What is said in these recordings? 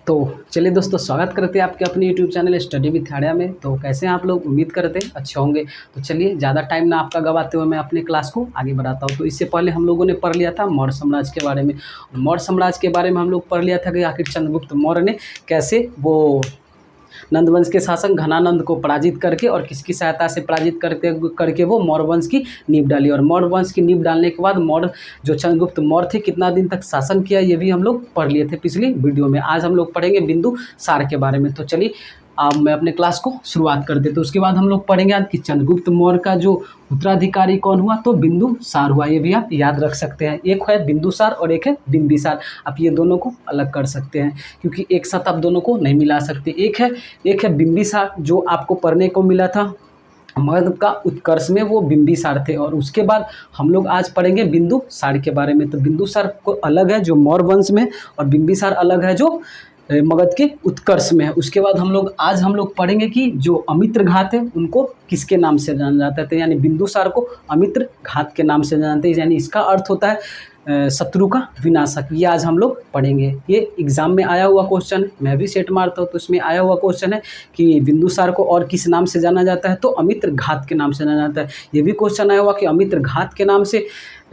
तो चलिए दोस्तों, स्वागत करते हैं आपके अपने YouTube channel study with Arya में। तो कैसे हैं आप लोग? उम्मीद करते हैं अच्छे होंगे। तो चलिए ज़्यादा टाइम ना आपका गवाते हुए मैं अपने क्लास को आगे बढ़ाता हूँ। तो इससे पहले हम लोगों ने पढ़ लिया था मौर्य साम्राज्य के बारे में। मौर्य साम्राज्य के बारे में हम लोग पढ़ लिया था कि आखिर चंद्रगुप्त मौर्य ने कैसे वो नंदवंश के शासक घनानंद को पराजित करके और किसकी सहायता से पराजित करके करके वो मौर्य वंश की नींव डाली। और मौर्य वंश की नींव डालने के बाद मौर्य जो चंद्रगुप्त मौर्य थे कितना दिन तक शासन किया, ये भी हम लोग पढ़ लिए थे पिछली वीडियो में। आज हम लोग पढ़ेंगे बिंदुसार के बारे में। तो चलिए अब मैं अपने क्लास को शुरुआत कर देता हूँ। उसके बाद हम लोग पढ़ेंगे आज कि चंद्रगुप्त मौर्य का जो उत्तराधिकारी कौन हुआ, तो बिंदुसार हुआ। ये भी आप याद रख सकते हैं। एक है बिंदुसार और एक है बिंबिसार। आप ये दोनों को अलग कर सकते हैं क्योंकि एक साथ आप दोनों को नहीं मिला सकते। एक है बिंबिसार जो आपको पढ़ने को मिला था मगध का उत्कर्ष में, वो बिंबिसार थे। और उसके बाद हम लोग आज पढ़ेंगे बिंदुसार के बारे में। तो बिंदुसार को अलग है जो मौर्य वंश में, और बिंबिसार अलग है जो मगध के उत्कर्ष में है। उसके बाद आज हम लोग पढ़ेंगे कि जो अमित्र घात है उनको किसके नाम से जाना जाता है। तो यानी बिंदुसार को अमित्र घात के नाम से जानते हैं, यानी इसका अर्थ होता है शत्रु का विनाशक। ये आज हम लोग पढ़ेंगे। ये एग्जाम में आया हुआ क्वेश्चन है, मैं भी सेट मारता हूँ तो इसमें आया हुआ क्वेश्चन है कि बिंदुसार को और किस नाम से जाना जाता है, तो अमित्र घात के नाम से जाना जाता है। ये भी क्वेश्चन आया हुआ कि अमित्र घात के नाम से,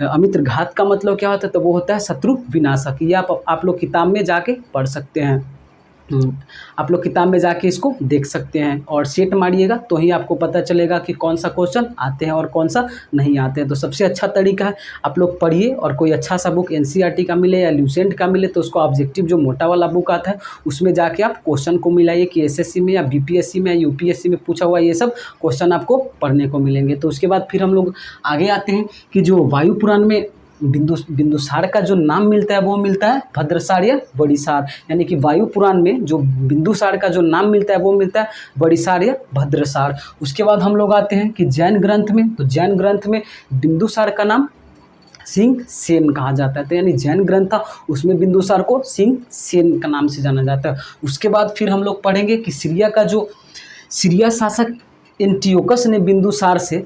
अमित्र घात का मतलब क्या होता है, तो वो होता है शत्रु विनाशक। ये आप लोग किताब में जाके पढ़ सकते हैं। आप लोग किताब में जाके इसको देख सकते हैं और सेट मारिएगा तो ही आपको पता चलेगा कि कौन सा क्वेश्चन आते हैं और कौन सा नहीं आते हैं। तो सबसे अच्छा तरीका है आप लोग पढ़िए, और कोई अच्छा सा बुक एनसीईआरटी का मिले या ल्यूसेंट का मिले तो उसको ऑब्जेक्टिव जो मोटा वाला बुक आता है उसमें जाके आप क्वेश्चन को मिलाइए कि एसएससी में या बीपीएससी में या यूपीएससी में पूछा हुआ ये सब क्वेश्चन आपको पढ़ने को मिलेंगे। तो उसके बाद फिर हम लोग आगे आते हैं कि जो वायु पुराण में बिंदुसार का जो नाम मिलता है वो मिलता है भद्रसार या बड़ीसार। यानी कि वायु पुराण में जो बिंदुसार का जो नाम मिलता है वो मिलता है बड़ीसार या भद्रसार। उसके बाद हम लोग आते हैं कि जैन ग्रंथ में, तो जैन ग्रंथ में बिंदुसार का नाम सिंह सेन कहा जाता है। तो यानी जैन ग्रंथ था उसमें बिंदुसार को सिंह सेन का नाम से जाना जाता है। उसके बाद फिर हम लोग पढ़ेंगे कि सीरिया शासक एंटियोकस ने बिंदुसार से,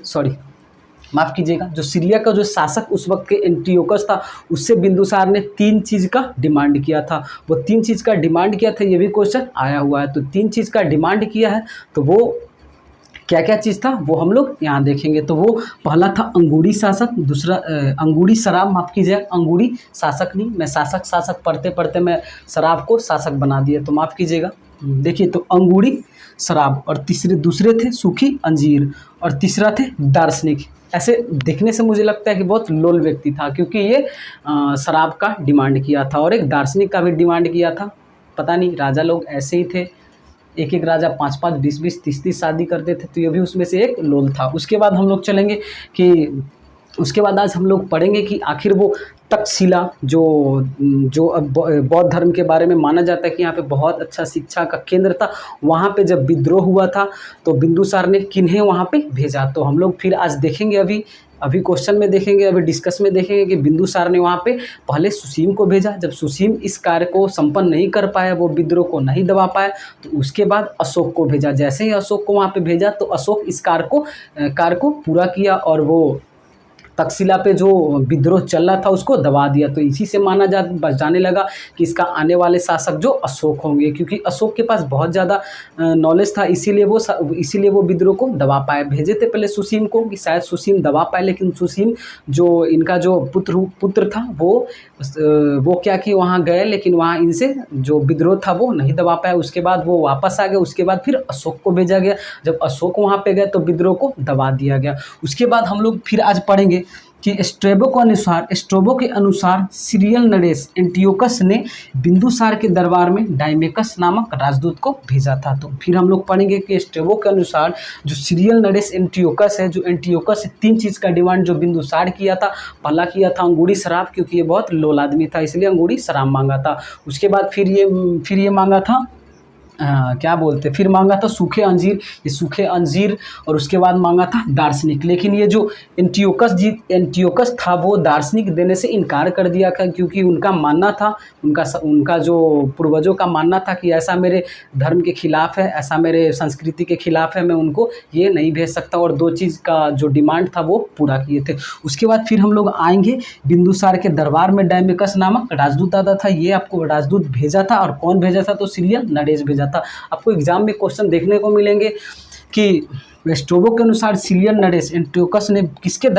माफ़ कीजिएगा, जो सीरिया का जो शासक उस वक्त के एंटियोकस था उससे बिंदुसार ने 3 चीज़ का डिमांड किया था। वो 3 चीज़ का डिमांड किया था, ये भी क्वेश्चन आया हुआ है। तो 3 चीज़ का डिमांड किया है, तो वो क्या क्या चीज़ था वो हम लोग यहाँ देखेंगे। तो वो पहला था अंगूरी शासक, दूसरा अंगूरी शराब, माफ़ कीजिएगा अंगूरी शासक नहीं, मैं शासक पढ़ते पढ़ते मैं शराब को शासक बना दिया, तो माफ़ कीजिएगा। देखिए, तो अंगूरी शराब, और दूसरे थे सूखी अंजीर, और तीसरा थे दार्शनिक। ऐसे देखने से मुझे लगता है कि बहुत लोल व्यक्ति था क्योंकि ये शराब का डिमांड किया था और एक दार्शनिक का भी डिमांड किया था। पता नहीं, राजा लोग ऐसे ही थे, एक एक राजा 5-5, 20-20, 30-30 शादी करते थे, तो ये भी उसमें से एक लोल था। उसके बाद हम लोग चलेंगे कि उसके बाद आज हम लोग पढ़ेंगे कि आखिर वो तक्षशिला जो अब बौद्ध धर्म के बारे में माना जाता है कि यहाँ पे बहुत अच्छा शिक्षा का केंद्र था, वहाँ पे जब विद्रोह हुआ था तो बिंदुसार ने किन्हें वहाँ पे भेजा। तो हम लोग फिर आज देखेंगे, अभी क्वेश्चन में देखेंगे, अभी डिस्कस में देखेंगे कि बिंदुसार ने वहाँ पे पहले सुसीम को भेजा। जब सुसीम इस कार्य को संपन्न नहीं कर पाया, वो विद्रोह को नहीं दबा पाया, तो उसके बाद अशोक को भेजा। जैसे ही अशोक को वहाँ पे भेजा तो अशोक इस कार्य को पूरा किया और वो तक्षशिला पे जो विद्रोह चल रहा था उसको दबा दिया। तो इसी से माना जाने लगा कि इसका आने वाले शासक जो अशोक होंगे, क्योंकि अशोक के पास बहुत ज़्यादा नॉलेज था, इसीलिए वो विद्रोह को दबा पाए। भेजे थे पहले सुसीम को कि शायद सुसीम दबा पाए, लेकिन सुसीम जो इनका जो पुत्र था वो क्या कि वहाँ गए, लेकिन वहाँ इनसे जो विद्रोह था वो नहीं दबा पाया। उसके बाद वो वापस आ गए। उसके बाद फिर अशोक को भेजा गया। जब अशोक वहाँ पे गए तो विद्रोह को दबा दिया गया। उसके बाद हम लोग फिर आज पढ़ेंगे कि स्ट्रैबो के अनुसार सीरियल नरेश एंटियोकस ने बिंदुसार के दरबार में डायमेकस नामक राजदूत को भेजा था। तो फिर हम लोग पढ़ेंगे कि स्ट्रैबो के अनुसार जो सीरियल नरेश एंटियोकस है, जो एंटियोकस 3 चीज़ का डिमांड जो बिंदुसार किया था। पहला किया था अंगूरी शराब, क्योंकि ये बहुत लोल आदमी था इसलिए अंगूरी शराब मांगा था। उसके बाद फिर ये मांगा था क्या बोलते हैं, फिर मांगा था सूखे अंजीर, ये सूखे अंजीर, और उसके बाद मांगा था दार्शनिक। लेकिन ये जो एंटियोकस था वो दार्शनिक देने से इनकार कर दिया था, क्योंकि उनका मानना था, उनका जो पूर्वजों का मानना था कि ऐसा मेरे धर्म के खिलाफ है, ऐसा मेरे संस्कृति के खिलाफ है, मैं उनको ये नहीं भेज सकता। और 2 चीज़ का जो डिमांड था वो पूरा किए थे। उसके बाद फिर हम लोग आएंगे बिंदुसार के दरबार में डायमेकस नामक राजदूत आता था। ये आपको राजदूत भेजा था, और कौन भेजा था, तो सीरियल नरेश भेजा था। आपको एग्जाम में क्वेश्चन देखने को मिलेंगे कि स्ट्रोबो के अनुसार सीरियल नरेश एंटियोकस ने किसके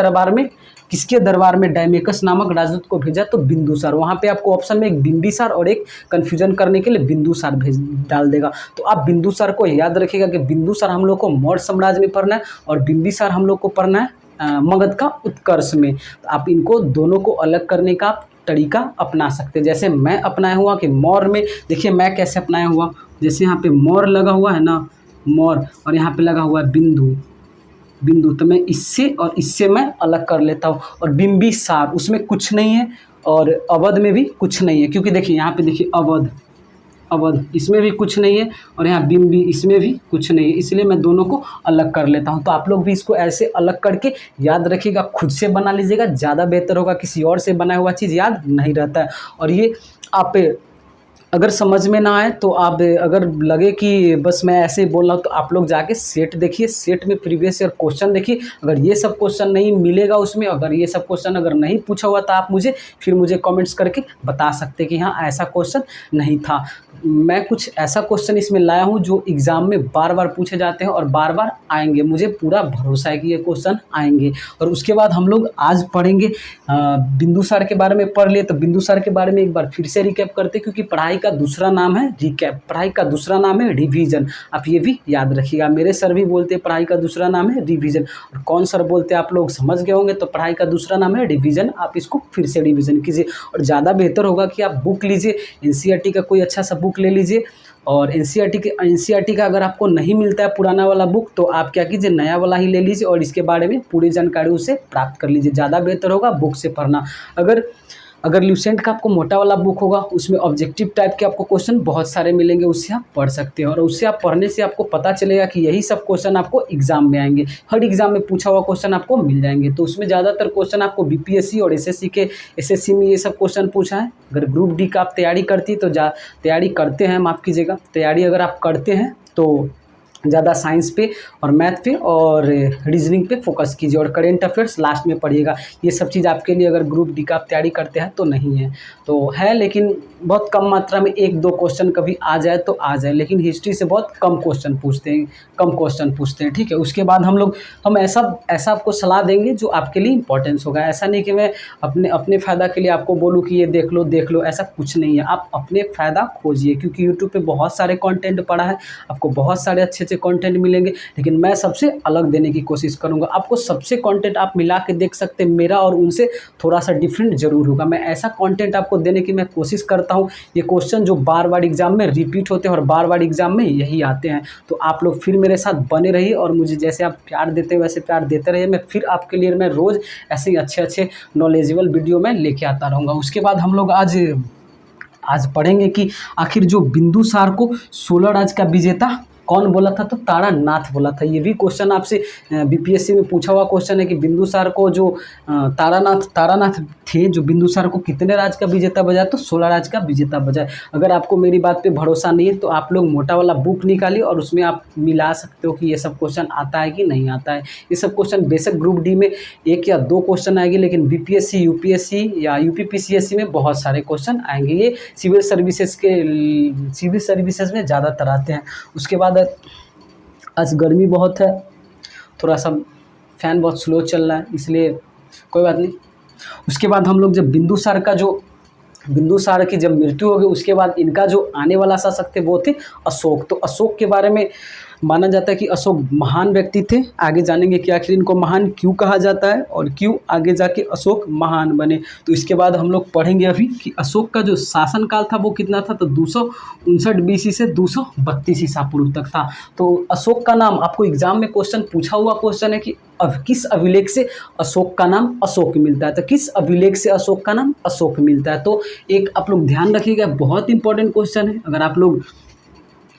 दरबार में डायमेकस नामक राजदूत को भेजा, तो बिंदुसार। वहाँ पे आपको ऑप्शन में एक बिंबिसार और एक कन्फ्यूजन करने के लिए बिंदुसार डाल देगा। तो आप बिंदुसार को याद रखिएगा कि बिंदुसार हम लोग को मौर्य साम्राज्य में पढ़ना है, और बिंबिसार हम लोग को पढ़ना है मगध का उत्कर्ष में। तो आप इनको दोनों को अलग करने का तरीका अपना सकते हैं। जैसे मैं अपनाया हुआ कि मौर्य में, देखिए मैं कैसे अपनाया हुआ, जैसे यहाँ पे मौर्य लगा हुआ है ना, मौर्य, और यहाँ पे लगा हुआ है बिंदु, तो मैं इससे और इससे मैं अलग कर लेता हूँ। और बिंबिसार, उसमें कुछ नहीं है, और अवध में भी कुछ नहीं है, क्योंकि देखिए यहाँ पे देखिए अवध, इसमें भी कुछ नहीं है, और यहाँ बिंबी, इसमें भी कुछ नहीं है, इसलिए मैं दोनों को अलग कर लेता हूँ। तो आप लोग भी इसको ऐसे अलग करके याद रखिएगा, खुद से बना लीजिएगा, ज़्यादा बेहतर होगा। किसी और से बनाया हुआ चीज़ याद नहीं रहता है। और ये आप अगर समझ में ना आए तो आप, अगर लगे कि बस मैं ऐसे ही बोल रहा हूँ, तो आप लोग जाके सेट देखिए, सेट में प्रीवियस ईयर क्वेश्चन देखिए। अगर ये सब क्वेश्चन नहीं मिलेगा उसमें, अगर ये सब क्वेश्चन अगर नहीं पूछा हुआ, तो आप मुझे कमेंट्स करके बता सकते कि हाँ ऐसा क्वेश्चन नहीं था। मैं कुछ ऐसा क्वेश्चन इसमें लाया हूँ जो एग्ज़ाम में बार बार पूछे जाते हैं और बार बार आएंगे। मुझे पूरा भरोसा है कि ये क्वेश्चन आएंगे। और उसके बाद हम लोग आज पढ़ेंगे बिंदुसार के बारे में पढ़ लिए, तो बिंदुसार के बारे में एक बार फिर से रिकैप करते, क्योंकि पढ़ाई का दूसरा नाम है रिकैप, पढ़ाई का दूसरा नाम है रिवीजन। आप ये भी याद रखिएगा। मेरे सर भी बोलते हैं पढ़ाई का दूसरा नाम है रिवीजन, और कौन सर बोलते हैं आप लोग समझ गए होंगे। तो पढ़ाई का दूसरा नाम है रिवीजन, आप इसको फिर से रिवीजन कीजिए। और ज़्यादा बेहतर होगा कि आप बुक लीजिए, एनसीईआरटी का कोई अच्छा सा बुक ले लीजिए। और एनसीईआरटी का अगर आपको नहीं मिलता है पुराना वाला बुक, तो आप क्या कीजिए, नया वाला ही ले लीजिए और इसके बारे में पूरी जानकारी उसे प्राप्त कर लीजिए। ज़्यादा बेहतर होगा बुक से पढ़ना। अगर ल्यूसेंट का आपको मोटा वाला बुक होगा, उसमें ऑब्जेक्टिव टाइप के आपको क्वेश्चन बहुत सारे मिलेंगे, उससे आप पढ़ सकते हैं। और उससे आप पढ़ने से आपको पता चलेगा कि यही सब क्वेश्चन आपको एग्जाम में आएंगे, हर एग्जाम में पूछा हुआ क्वेश्चन आपको मिल जाएंगे। तो उसमें ज़्यादातर क्वेश्चन आपको बीपीएससी और एसएससी में ये सब क्वेश्चन पूछा है। अगर ग्रुप डी का आप तैयारी तैयारी करते हैं, माफ़ कीजिएगा, तैयारी अगर आप करते हैं तो ज़्यादा साइंस पे और मैथ पे और रीजनिंग पे फोकस कीजिए, और करेंट अफेयर्स लास्ट में पढ़िएगा। ये सब चीज़ आपके लिए अगर ग्रुप डी का आप तैयारी करते हैं तो नहीं है, तो है, लेकिन बहुत कम मात्रा में 1-2 क्वेश्चन कभी आ जाए तो आ जाए, लेकिन हिस्ट्री से बहुत कम क्वेश्चन पूछते हैं, ठीक है। उसके बाद हम ऐसा आपको सलाह देंगे जो आपके लिए इंपॉर्टेंस होगा। ऐसा नहीं कि मैं अपने फ़ायदा के लिए आपको बोलूँ कि ये देख लो, ऐसा कुछ नहीं है। आप अपने फ़ायदा खोजिए, क्योंकि यूट्यूब पे बहुत सारे कंटेंट पड़ा है, आपको बहुत सारे अच्छे कंटेंट मिलेंगे, लेकिन मैं सबसे अलग देने की कोशिश करूंगा। आपको सबसे कंटेंट आप मिला के देख सकते हैं, मेरा और उनसे थोड़ा सा डिफरेंट जरूर होगा। मैं ऐसा कंटेंट आपको देने की मैं कोशिश करता हूं। ये क्वेश्चन जो बार बार एग्जाम में रिपीट होते हैं और बार बार एग्जाम में यही आते हैं, तो आप लोग फिर मेरे साथ बने रहिए, और मुझे जैसे आप प्यार देते हैं वैसे प्यार देते रहिए। मैं फिर आपके लिए मैं रोज़ ऐसे ही अच्छे नॉलेजेबल वीडियो में लेके आता रहूँगा। उसके बाद हम लोग आज पढ़ेंगे कि आखिर जो बिंदुसार को 16 राज्य का विजेता कौन बोला था, तो तारानाथ बोला था। ये भी क्वेश्चन आपसे बीपीएससी में पूछा हुआ क्वेश्चन है कि बिंदुसार को जो तारानाथ थे, जो बिंदुसार को कितने राज्य का विजेता बजाया, तो 16 राज्य का विजेता बजाया। अगर आपको मेरी बात पे भरोसा नहीं है तो आप लोग मोटा वाला बुक निकालिए और उसमें आप मिला सकते हो कि ये सब क्वेश्चन आता है कि नहीं आता है। ये सब क्वेश्चन बेशक ग्रुप डी में 1 या 2 क्वेश्चन आएंगे, लेकिन बीपीएससी, यूपीएससी या यूपीपीसीएससी में बहुत सारे क्वेश्चन आएंगे। ये सिविल सर्विसेज में ज़्यादातर आते हैं। उसके बाद आज गर्मी बहुत है, थोड़ा सा फैन बहुत स्लो चल रहा है, इसलिए कोई बात नहीं। उसके बाद हम लोग जब बिंदुसार की जब मृत्यु हो गई, उसके बाद इनका जो आने वाला शासक थे वो थे अशोक। तो अशोक के बारे में माना जाता है कि अशोक महान व्यक्ति थे। आगे जानेंगे कि आखिर इनको महान क्यों कहा जाता है और क्यों आगे जाके अशोक महान बने। तो इसके बाद हम लोग पढ़ेंगे अभी कि अशोक का जो शासनकाल था वो कितना था, तो 259 बीसी से 232 ईसा पूर्व तक था। तो अशोक का नाम आपको एग्जाम में क्वेश्चन पूछा हुआ क्वेश्चन है कि किस अभिलेख से अशोक का नाम अशोक मिलता है, तो किस अभिलेख से अशोक का नाम अशोक मिलता है। तो एक आप लोग ध्यान रखिएगा, बहुत इंपॉर्टेंट क्वेश्चन है। अगर आप लोग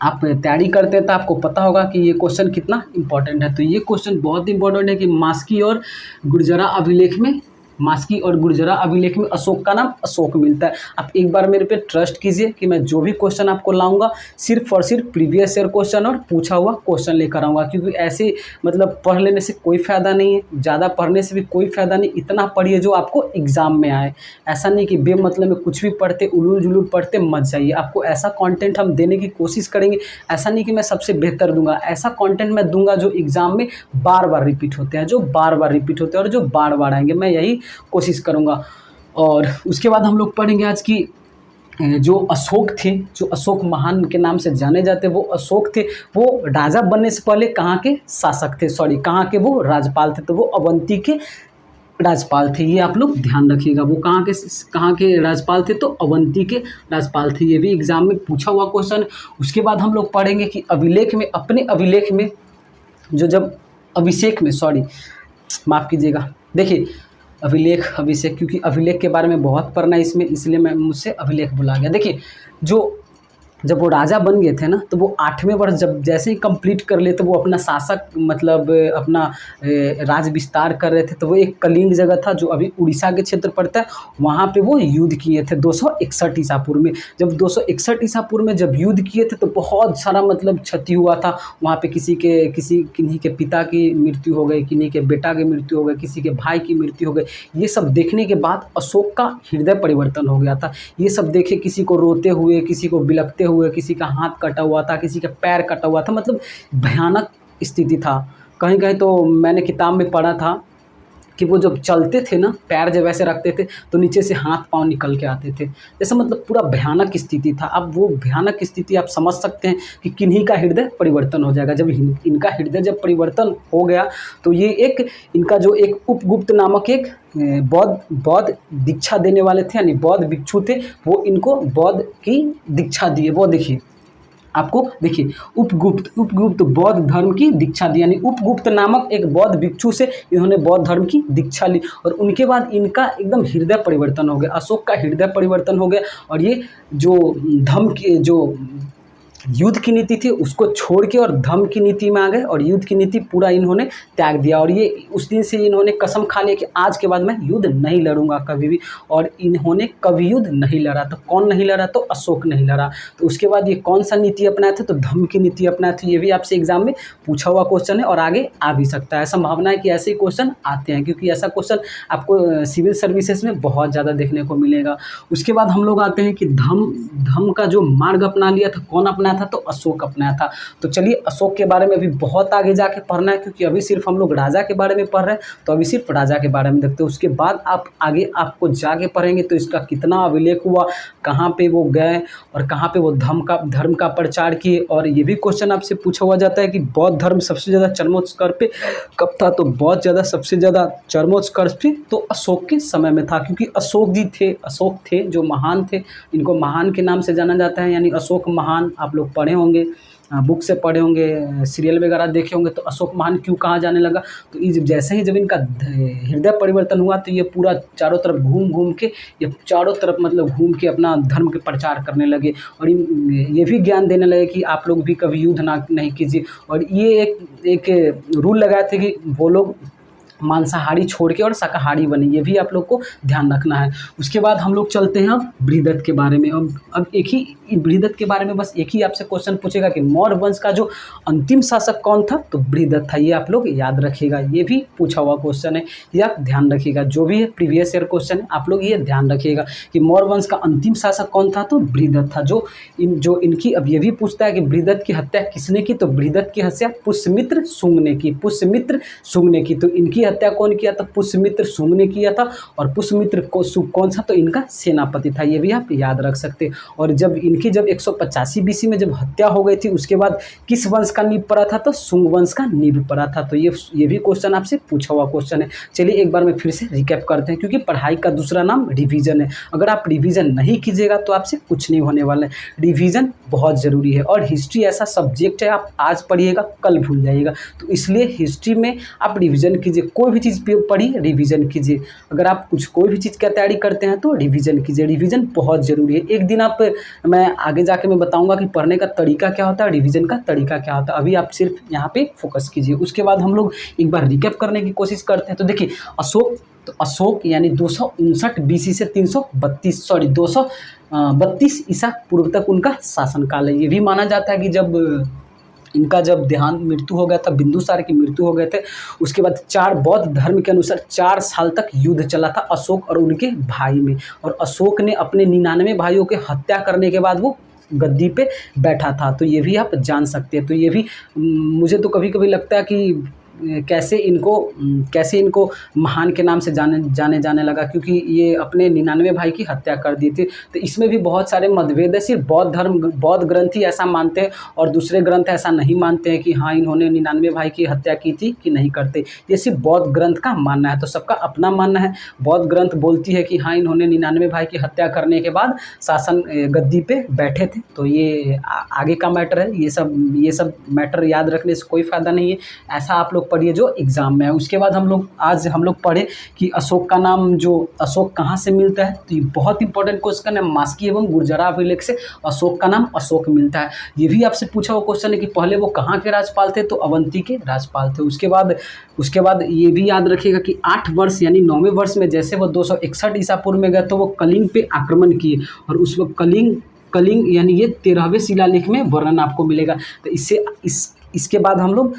आप तैयारी करते हैं तो आपको पता होगा कि ये क्वेश्चन कितना इंपॉर्टेंट है। तो ये क्वेश्चन बहुत इंपॉर्टेंट है कि मास्की और गुर्जरा अभिलेख में, मास्की और गुर्जरा अभिलेख में अशोक का नाम अशोक मिलता है। आप एक बार मेरे पे ट्रस्ट कीजिए कि मैं जो भी क्वेश्चन आपको लाऊंगा सिर्फ और सिर्फ प्रीवियस ईयर क्वेश्चन और पूछा हुआ क्वेश्चन लेकर आऊँगा, क्योंकि ऐसे मतलब पढ़ लेने से कोई फ़ायदा नहीं है, ज़्यादा पढ़ने से भी कोई फ़ायदा नहीं। इतना पढ़िए जो आपको एग्ज़ाम में आए, ऐसा नहीं कि बेमतलब में कुछ भी पढ़ते उलूल जुलूल पढ़ते मत जाइए। आपको ऐसा कंटेंट हम देने की कोशिश करेंगे, ऐसा नहीं कि मैं सबसे बेहतर दूंगा, ऐसा कंटेंट मैं दूंगा जो एग्ज़ाम में बार बार रिपीट होते हैं, जो बार बार रिपीट होते हैं और जो बार बार आएंगे, मैं यही कोशिश करूंगा। और उसके बाद हम लोग पढ़ेंगे आज की जो अशोक थे, जो अशोक महान के नाम से जाने जाते, वो अशोक थे, वो राजा बनने से पहले कहाँ के शासक थे, सॉरी कहाँ के वो राजपाल थे। तो वो अवंती के राजपाल थे, ये आप लोग ध्यान रखिएगा। वो कहाँ के राजपाल थे, तो अवंती के राजपाल थे। ये भी एग्जाम में पूछा हुआ क्वेश्चन है। उसके बाद हम लोग पढ़ेंगे कि अभिलेख में, अपने अभिलेख में जो जब अभिषेक में, सॉरी माफ़ कीजिएगा, देखिए अभिषेक, क्योंकि अभिलेख के बारे में बहुत पढ़ना है इसमें, इसलिए मैं मुझसे अभिलेख भुला गया। देखिए जब वो राजा बन गए थे ना, तो वो 8वें वर्ष जब जैसे ही कंप्लीट कर लिए, तो वो अपना शासक मतलब अपना राज विस्तार कर रहे थे। तो वो एक कलिंग जगह था जो अभी उड़ीसा के क्षेत्र पड़ता है, वहाँ पे वो युद्ध किए थे 261 ईसा पूर्व में। जब 261 ईसा पूर्व में जब युद्ध किए थे तो बहुत सारा मतलब क्षति हुआ था वहाँ पे। किन्हीं के पिता की मृत्यु हो गई, किन्हीं के बेटा की मृत्यु हो गई, किसी के भाई की मृत्यु हो गई। ये सब देखने के बाद अशोक का हृदय परिवर्तन हो गया था। ये सब देखे, किसी को रोते हुए, किसी को बिलखते हुए, किसी का हाथ कटा हुआ था, किसी का पैर कटा हुआ था, मतलब भयानक स्थिति था। कहीं कहीं तो मैंने किताब में पढ़ा था कि वो जब चलते थे ना, पैर जब ऐसे रखते थे तो नीचे से हाथ पांव निकल के आते थे, जैसे मतलब पूरा भयानक स्थिति था। अब वो भयानक स्थिति आप समझ सकते हैं कि किन्हीं का हृदय परिवर्तन हो जाएगा। जब इनका हृदय जब परिवर्तन हो गया तो ये इनका जो एक उपगुप्त नामक एक बौद्ध दीक्षा देने वाले थे, यानी बौद्ध भिक्षु थे, वो इनको बौद्ध की दीक्षा दिए। वो देखिए, आपको देखिए, उपगुप्त बौद्ध धर्म की दीक्षा दी, यानी उपगुप्त नामक एक बौद्ध भिक्षु से इन्होंने बौद्ध धर्म की दीक्षा ली। और उनके बाद इनका एकदम हृदय परिवर्तन हो गया, अशोक का हृदय परिवर्तन हो गया। और ये जो धर्म की, जो युद्ध की नीति थी उसको छोड़ के और धर्म की नीति में आ गए, और युद्ध की नीति पूरा इन्होंने त्याग दिया। और ये उस दिन से इन्होंने कसम खा लिया कि आज के बाद मैं युद्ध नहीं लड़ूंगा कभी भी। और इन्होंने कभी युद्ध नहीं लड़ा। तो कौन नहीं लड़ा, तो अशोक नहीं लड़ा। तो उसके बाद ये कौन सा नीति अपनाए थे, तो धर्म की नीति अपनाए थे। ये भी आपसे एग्जाम में पूछा हुआ क्वेश्चन है और आगे आ भी सकता है। संभावना है कि ऐसे ही क्वेश्चन आते हैं, क्योंकि ऐसा क्वेश्चन आपको सिविल सर्विसेज में बहुत ज़्यादा देखने को मिलेगा। उसके बाद हम लोग आते हैं कि धर्म का जो मार्ग अपना लिया था, कौन अपना था, तो अशोक अपनाया था। तो चलिए अशोक के बारे में अभी बहुत आगे जाके पढ़ना है, क्योंकि अभी सिर्फ हम लोग राजा के बारे में पढ़ रहे हैं, तो अभी सिर्फ राजा के बारे में देखते हैं। उसके बाद आप आगे आपको जाके पढ़ेंगे तो इसका कितना अभिलेख हुआ, कहाँ पे वो गए और कहाँ पे वो धर्म का प्रचार किए। और ये भी क्वेश्चन आपसे पूछा हुआ जाता है कि बौद्ध धर्म सबसे ज़्यादा चरमोत्कर्ष पे कब था, तो सबसे ज़्यादा चरमोत्कर्ष पे तो अशोक के समय में था, क्योंकि अशोक थे जो महान थे। इनको महान के नाम से जाना जाता है, यानी अशोक महान। आप लोग पढ़े होंगे, बुक से पढ़े होंगे, सीरियल वगैरह देखे होंगे। तो अशोक महान क्यों कहा जाने लगा, तो जैसे ही जब इनका हृदय परिवर्तन हुआ तो ये पूरा चारों तरफ घूम के, ये चारों तरफ मतलब घूम के अपना धर्म के प्रचार करने लगे। और ये भी ज्ञान देने लगे कि आप लोग भी कभी युद्ध नहीं कीजिए। और ये एक रूल लगाए थे कि वो लोग मांसाहारी छोड़ के और शाकाहारी बने। ये भी आप लोग को ध्यान रखना है। उसके बाद हम लोग चलते हैं अब बृहदत्त के बारे में। अब एक ही बृहदत्त के बारे में बस एक ही आपसे क्वेश्चन पूछेगा कि मौर्य वंश का जो अंतिम शासक कौन था, तो बृहदत्त था। ये आप लोग याद रखिएगा, ये भी पूछा हुआ क्वेश्चन है, ये आप ध्यान रखिएगा। जो भी है प्रीवियस ईयर क्वेश्चन है, आप लोग ये ध्यान रखिएगा कि मौर्य वंश का अंतिम शासक कौन था, तो बृहदत्त था। जो इनकी, अब ये भी पूछता है कि बृहदत्त की हत्या किसने की, तो बृहदत्त की हत्या पुष्यमित्र शुंग ने की। तो इनकी हत्या कौन किया था, पुष्यमित्र शुंग ने किया था। और पुष्यमित्र कौन सा, तो इनका सेनापति था। ये भी आप याद रख सकते हैं। और जब 185 BC में जब हत्या हो गई थी, उसके बाद किस वंश का नींव पड़ा था, तो शुंग वंश का नींव पड़ा था। तो ये भी क्वेश्चन आपसे पूछा हुआ क्वेश्चन है। चलिए एक बार मैं फिर से रिकैप करते हैं, क्योंकि पढ़ाई का दूसरा नाम रिवीजन है। अगर आप रिवीजन नहीं कीजिएगा तो आपसे कुछ नहीं होने वाला है। रिवीजन बहुत ज़रूरी है। और हिस्ट्री ऐसा सब्जेक्ट है, आप आज पढ़िएगा कल भूल जाइएगा। तो इसलिए हिस्ट्री में आप रिवीजन कीजिए। कोई भी चीज़ पढ़िए, रिवीजन कीजिए। अगर आप कोई भी चीज़ का तैयारी करते हैं तो रिवीजन कीजिए, रिवीजन बहुत ज़रूरी है। एक दिन मैं आगे जाके मैं बताऊँगा कि पढ़ने का तरीका क्या होता है, रिवीजन का तरीका क्या होता है। अभी आप सिर्फ यहाँ पे फोकस कीजिए। उसके बाद हम लोग एक बार रिकैप करने की कोशिश करते हैं। तो देखिए अशोक यानी 259 बीसी से 232 ईसा पूर्व तक उनका शासनकाल है। ये भी माना जाता है कि जब देहांत मृत्यु हो गया था, बिंदुसार की मृत्यु हो गए थे, उसके बाद बौद्ध धर्म के अनुसार 4 साल तक युद्ध चला था अशोक और उनके भाई में, और अशोक ने अपने 99 भाइयों के हत्या करने के बाद वो गद्दी पे बैठा था। तो ये भी आप जान सकते हैं। तो ये भी मुझे तो कभी-कभी लगता है कि कैसे इनको महान के नाम से जाने लगा, क्योंकि ये अपने 99 भाई की हत्या कर दी थी। तो इसमें भी बहुत सारे मतभेद है। सिर्फ बौद्ध ग्रंथ ही ऐसा मानते हैं और दूसरे ग्रंथ ऐसा नहीं मानते हैं कि हाँ इन्होंने 99 भाई की हत्या की थी कि नहीं करते। ये सिर्फ बौद्ध ग्रंथ का मानना है, तो सबका अपना मानना है। बौद्ध ग्रंथ बोलती है कि हाँ इन्होंने 99 भाई की हत्या करने के बाद शासन गद्दी पे बैठे थे। तो ये आगे का मैटर है। ये सब मैटर याद रखने से कोई फ़ायदा नहीं है। ऐसा आप लोग पढ़िए जो एग्जाम में है। उसके बाद आज हम लोग पढ़े कि अशोक का नाम अशोक कहाँ से मिलता है। तो ये बहुत इंपॉर्टेंट क्वेश्चन है। मास्की एवं गुर्जरा अभिलेख से अशोक का नाम अशोक मिलता है। ये भी आपसे पूछा हुआ क्वेश्चन है कि पहले वो कहाँ के राजपाल थे, तो अवंती के राजपाल थे। उसके बाद ये भी याद रखिएगा कि 8 वर्ष यानी 9वें वर्ष में जैसे वो 261 ईसा पूर्व में गए तो वो कलिंग पे आक्रमण किए, और उस वक्त कलिंग यानी ये 13वें शिलालेख में वर्णन आपको मिलेगा। तो इसके बाद हम लोग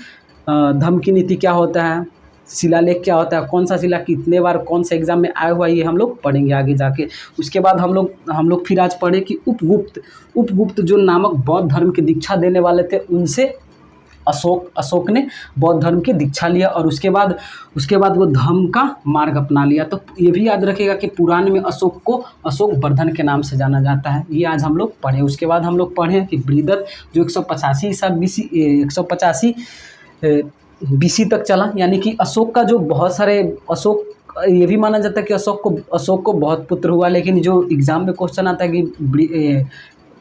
धम्म की नीति क्या होता है, शिलालेख क्या होता है, कौन सा शिला कितने बार कौन सा एग्जाम में आया हुआ है, ये हम लोग पढ़ेंगे आगे जाके। उसके बाद हम लोग फिर आज पढ़े कि उपगुप्त जो नामक बौद्ध धर्म की दीक्षा देने वाले थे, उनसे अशोक ने बौद्ध धर्म की दीक्षा लिया, और उसके बाद वो धम्म का मार्ग अपना लिया। तो ये भी याद रखिएगा कि पुराण में अशोक को अशोक वर्धन के नाम से जाना जाता है। ये आज हम लोग पढ़े। उसके बाद हम लोग पढ़े कि बृहद्रथ जो 185 बीसी तक चला, यानी कि अशोक का जो ये भी माना जाता है कि अशोक को बहुत पुत्र हुआ। लेकिन जो एग्जाम में क्वेश्चन आता है कि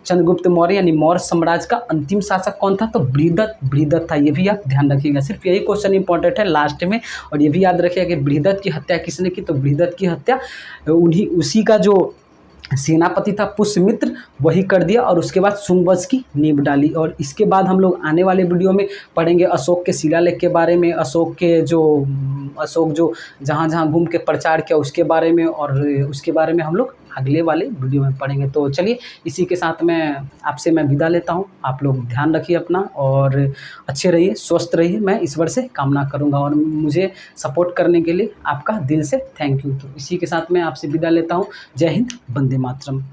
चंद्रगुप्त मौर्य यानी मौर्य साम्राज्य का अंतिम शासक कौन था, तो बृहद्रथ था। ये भी आप ध्यान रखिएगा। सिर्फ यही क्वेश्चन इंपॉर्टेंट है लास्ट में। और ये भी याद रखिएगा कि बृहद्रथ की हत्या किसने की, तो बृहद्रथ की हत्या उसी का जो सेनापति था पुष्यमित्र, वही कर दिया, और उसके बाद शुंग वंश की नींव डाली। और इसके बाद हम लोग आने वाले वीडियो में पढ़ेंगे अशोक के शिलालेख के बारे में, अशोक जो जहाँ घूम के प्रचार किया उसके बारे में, और उसके बारे में हम लोग अगले वाले वीडियो में पढ़ेंगे। तो चलिए इसी के साथ मैं विदा लेता हूँ। आप लोग ध्यान रखिए अपना, और अच्छे रहिए, स्वस्थ रहिए। मैं ईश्वर से कामना करूँगा, और मुझे सपोर्ट करने के लिए आपका दिल से थैंक यू। तो इसी के साथ मैं आपसे विदा लेता हूँ। जय हिंद, वंदे मातरम।